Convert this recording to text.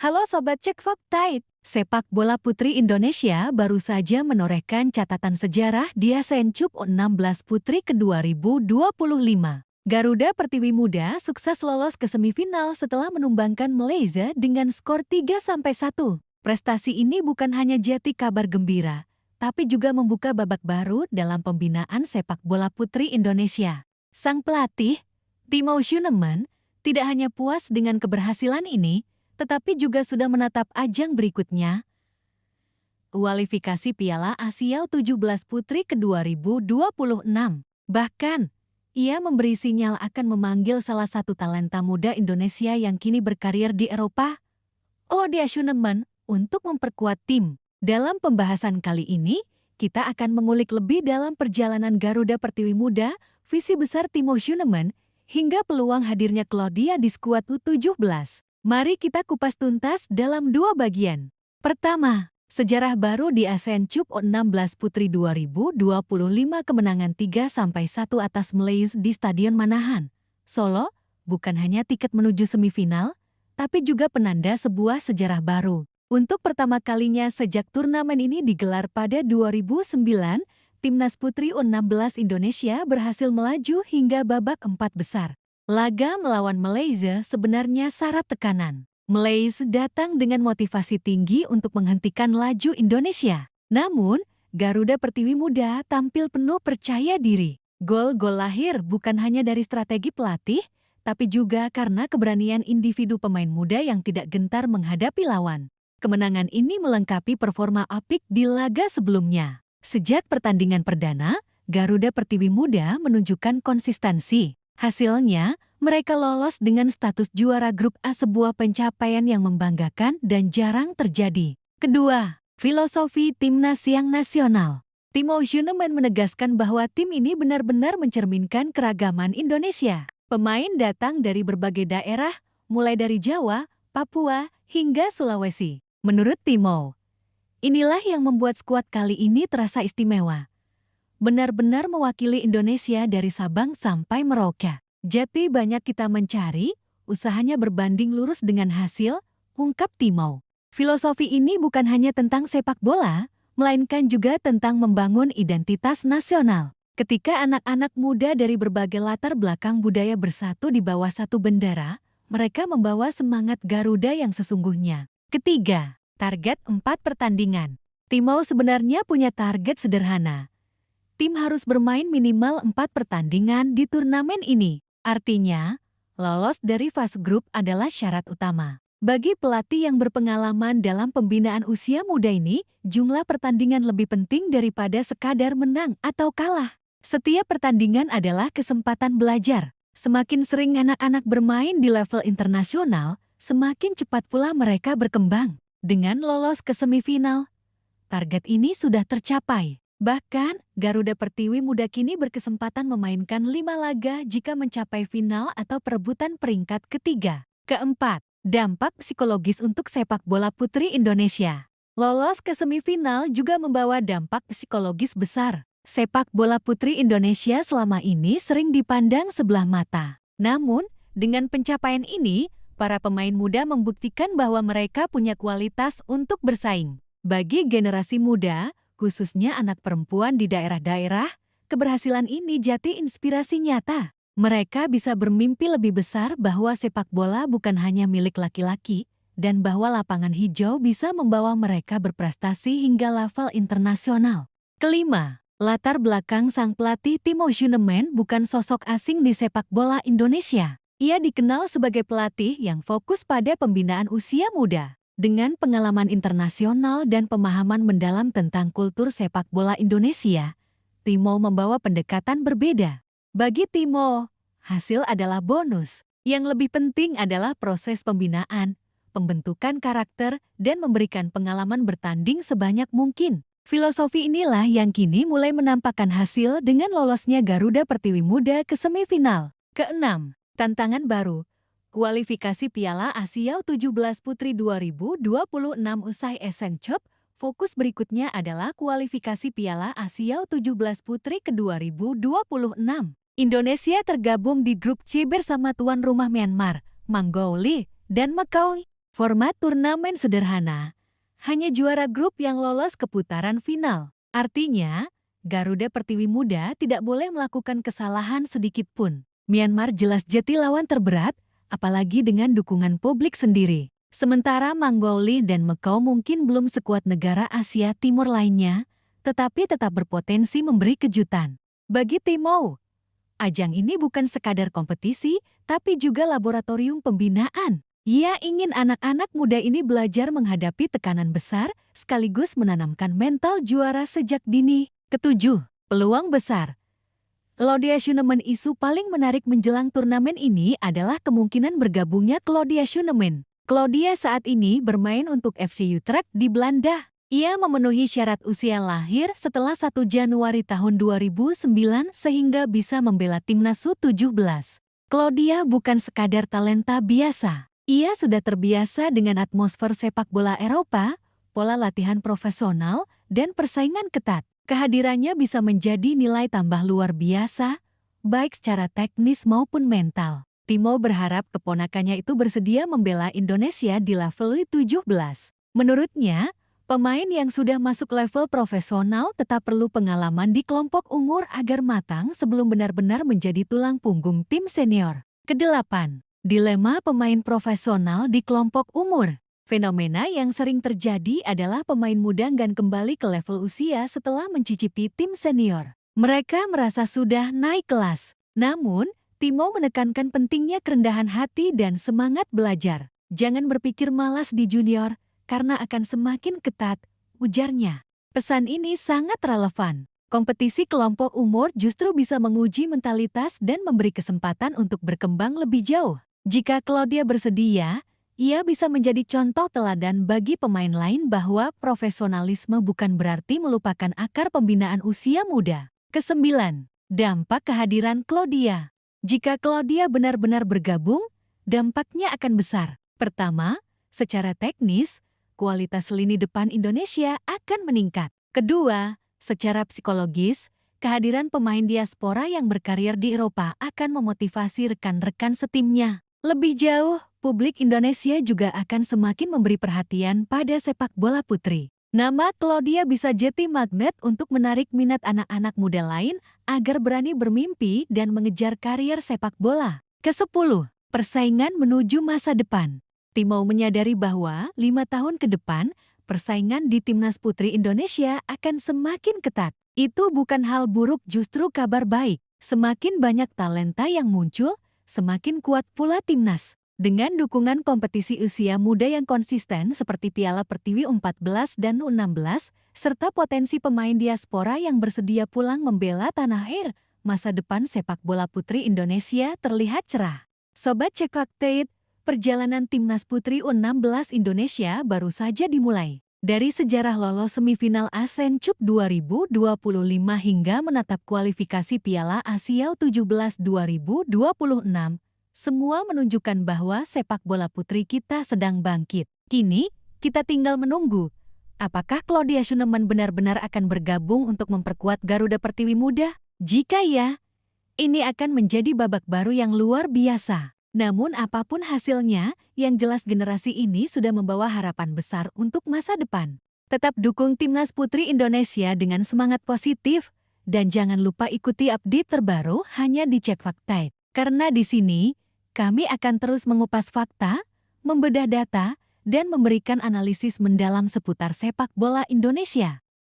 Halo Sobat Cek Fakta, sepak bola putri Indonesia baru saja menorehkan catatan sejarah di ASEAN Cup U16 Putri ke-2025. Garuda Pertiwi Muda sukses lolos ke semifinal setelah menumbangkan Malaysia dengan skor 3-1. Prestasi ini bukan hanya jadi kabar gembira, tapi juga membuka babak baru dalam pembinaan sepak bola putri Indonesia. Sang pelatih, Timo Schueneman, tidak hanya puas dengan keberhasilan ini, tetapi juga sudah menatap ajang berikutnya, kualifikasi Piala Asia U17 Putri ke-2026. Bahkan, ia memberi sinyal akan memanggil salah satu talenta muda Indonesia yang kini berkarir di Eropa, Odia Schueneman, untuk memperkuat tim. Dalam pembahasan kali ini, kita akan mengulik lebih dalam perjalanan Garuda Pertiwi Muda, visi besar Timo Schueneman, hingga peluang hadirnya Claudia di skuad U17. Mari kita kupas tuntas dalam dua bagian. Pertama, sejarah baru di ASEAN Cup U16 Putri 2025 kemenangan 3-1 atas Malaysia di Stadion Manahan, Solo, bukan hanya tiket menuju semifinal, tapi juga penanda sebuah sejarah baru. Untuk pertama kalinya sejak turnamen ini digelar pada 2009, Timnas Putri U16 Indonesia berhasil melaju hingga babak 4 besar. Laga melawan Malaysia sebenarnya syarat tekanan. Malaysia datang dengan motivasi tinggi untuk menghentikan laju Indonesia. Namun, Garuda Pertiwi Muda tampil penuh percaya diri. Gol-gol lahir bukan hanya dari strategi pelatih, tapi juga karena keberanian individu pemain muda yang tidak gentar menghadapi lawan. Kemenangan ini melengkapi performa apik di laga sebelumnya. Sejak pertandingan perdana, Garuda Pertiwi Muda menunjukkan konsistensi. Hasilnya, mereka lolos dengan status juara grup A, sebuah pencapaian yang membanggakan dan jarang terjadi. Kedua, filosofi timnas yang nasional. Timo Schueneman menegaskan bahwa tim ini benar-benar mencerminkan keragaman Indonesia. Pemain datang dari berbagai daerah, mulai dari Jawa, Papua, hingga Sulawesi. Menurut Timo, inilah yang membuat skuad kali ini terasa istimewa. Benar-benar mewakili Indonesia dari Sabang sampai Merauke. Jadi banyak kita mencari, usahanya berbanding lurus dengan hasil, ungkap Timo. Filosofi ini bukan hanya tentang sepak bola, melainkan juga tentang membangun identitas nasional. Ketika anak-anak muda dari berbagai latar belakang budaya bersatu di bawah satu bendera, mereka membawa semangat Garuda yang sesungguhnya. Ketiga, target 4 pertandingan. Timo sebenarnya punya target sederhana. Tim harus bermain minimal 4 pertandingan di turnamen ini. Artinya, lolos dari fase grup adalah syarat utama. Bagi pelatih yang berpengalaman dalam pembinaan usia muda ini, jumlah pertandingan lebih penting daripada sekadar menang atau kalah. Setiap pertandingan adalah kesempatan belajar. Semakin sering anak-anak bermain di level internasional, semakin cepat pula mereka berkembang. Dengan lolos ke semifinal, target ini sudah tercapai. Bahkan, Garuda Pertiwi Muda kini berkesempatan memainkan 5 laga jika mencapai final atau perebutan peringkat ketiga. Keempat, dampak psikologis untuk sepak bola putri Indonesia. Lolos ke semifinal juga membawa dampak psikologis besar. Sepak bola putri Indonesia selama ini sering dipandang sebelah mata. Namun, dengan pencapaian ini, para pemain muda membuktikan bahwa mereka punya kualitas untuk bersaing. Bagi generasi muda, khususnya anak perempuan di daerah-daerah, keberhasilan ini jadi inspirasi nyata. Mereka bisa bermimpi lebih besar bahwa sepak bola bukan hanya milik laki-laki, dan bahwa lapangan hijau bisa membawa mereka berprestasi hingga level internasional. Kelima, latar belakang sang pelatih Timo Schueneman bukan sosok asing di sepak bola Indonesia. Ia dikenal sebagai pelatih yang fokus pada pembinaan usia muda. Dengan pengalaman internasional dan pemahaman mendalam tentang kultur sepak bola Indonesia, Timo membawa pendekatan berbeda. Bagi Timo, hasil adalah bonus. Yang lebih penting adalah proses pembinaan, pembentukan karakter, dan memberikan pengalaman bertanding sebanyak mungkin. Filosofi inilah yang kini mulai menampakkan hasil dengan lolosnya Garuda Pertiwi Muda ke semifinal. Keenam, tantangan baru. Kualifikasi Piala Asia U17 Putri 2026 usai ASEAN Cup, fokus berikutnya adalah kualifikasi Piala Asia U17 Putri ke-2026. Indonesia tergabung di grup C bersama tuan rumah Myanmar, Mongolia, dan Macau. Format turnamen sederhana, hanya juara grup yang lolos ke putaran final. Artinya, Garuda Pertiwi Muda tidak boleh melakukan kesalahan sedikit pun. Myanmar jelas jadi lawan terberat, apalagi dengan dukungan publik sendiri. Sementara Mongolia dan Macau mungkin belum sekuat negara Asia Timur lainnya, tetapi tetap berpotensi memberi kejutan. Bagi Timo, ajang ini bukan sekadar kompetisi, tapi juga laboratorium pembinaan. Ia ingin anak-anak muda ini belajar menghadapi tekanan besar, sekaligus menanamkan mental juara sejak dini. Ketujuh, peluang besar. Claudia Schuneman. Isu paling menarik menjelang turnamen ini adalah kemungkinan bergabungnya Claudia Schuneman. Claudia saat ini bermain untuk FC Utrecht di Belanda. Ia memenuhi syarat usia lahir setelah 1 Januari tahun 2009 sehingga bisa membela timnas U17. Claudia bukan sekadar talenta biasa. Ia sudah terbiasa dengan atmosfer sepak bola Eropa, pola latihan profesional, dan persaingan ketat. Kehadirannya bisa menjadi nilai tambah luar biasa, baik secara teknis maupun mental. Timo berharap keponakannya itu bersedia membela Indonesia di level U17. Menurutnya, pemain yang sudah masuk level profesional tetap perlu pengalaman di kelompok umur agar matang sebelum benar-benar menjadi tulang punggung tim senior. Kedelapan, dilema pemain profesional di kelompok umur. Fenomena yang sering terjadi adalah pemain muda enggan kembali ke level usia setelah mencicipi tim senior. Mereka merasa sudah naik kelas. Namun, Timo menekankan pentingnya kerendahan hati dan semangat belajar. Jangan berpikir malas di junior, karena akan semakin ketat, ujarnya. Pesan ini sangat relevan. Kompetisi kelompok umur justru bisa menguji mentalitas dan memberi kesempatan untuk berkembang lebih jauh. Jika Claudia bersedia, ia bisa menjadi contoh teladan bagi pemain lain bahwa profesionalisme bukan berarti melupakan akar pembinaan usia muda. Kesembilan, dampak kehadiran Claudia. Jika Claudia benar-benar bergabung, dampaknya akan besar. Pertama, secara teknis, kualitas lini depan Indonesia akan meningkat. Kedua, secara psikologis, kehadiran pemain diaspora yang berkarir di Eropa akan memotivasi rekan-rekan setimnya. Lebih jauh, publik Indonesia juga akan semakin memberi perhatian pada sepak bola putri. Nama Claudia bisa jadi magnet untuk menarik minat anak-anak muda lain agar berani bermimpi dan mengejar karier sepak bola. Kesepuluh, persaingan menuju masa depan. Timo menyadari bahwa 5 tahun ke depan, persaingan di timnas putri Indonesia akan semakin ketat. Itu bukan hal buruk, justru kabar baik. Semakin banyak talenta yang muncul, semakin kuat pula timnas. Dengan dukungan kompetisi usia muda yang konsisten seperti Piala Pertiwi U14 dan U16, serta potensi pemain diaspora yang bersedia pulang membela tanah air, masa depan sepak bola putri Indonesia terlihat cerah. Sobat Cek Update, perjalanan timnas putri U16 Indonesia baru saja dimulai. Dari sejarah lolos semifinal ASEAN Cup 2025 hingga menatap kualifikasi Piala Asia U17 2026, semua menunjukkan bahwa sepak bola putri kita sedang bangkit. Kini, kita tinggal menunggu. Apakah Claudia Schuneman benar-benar akan bergabung untuk memperkuat Garuda Pertiwi Muda? Jika ya, ini akan menjadi babak baru yang luar biasa. Namun apapun hasilnya, yang jelas generasi ini sudah membawa harapan besar untuk masa depan. Tetap dukung timnas putri Indonesia dengan semangat positif, dan jangan lupa ikuti update terbaru hanya di Cek Fakta. Karena di sini, kami akan terus mengupas fakta, membedah data, dan memberikan analisis mendalam seputar sepak bola Indonesia.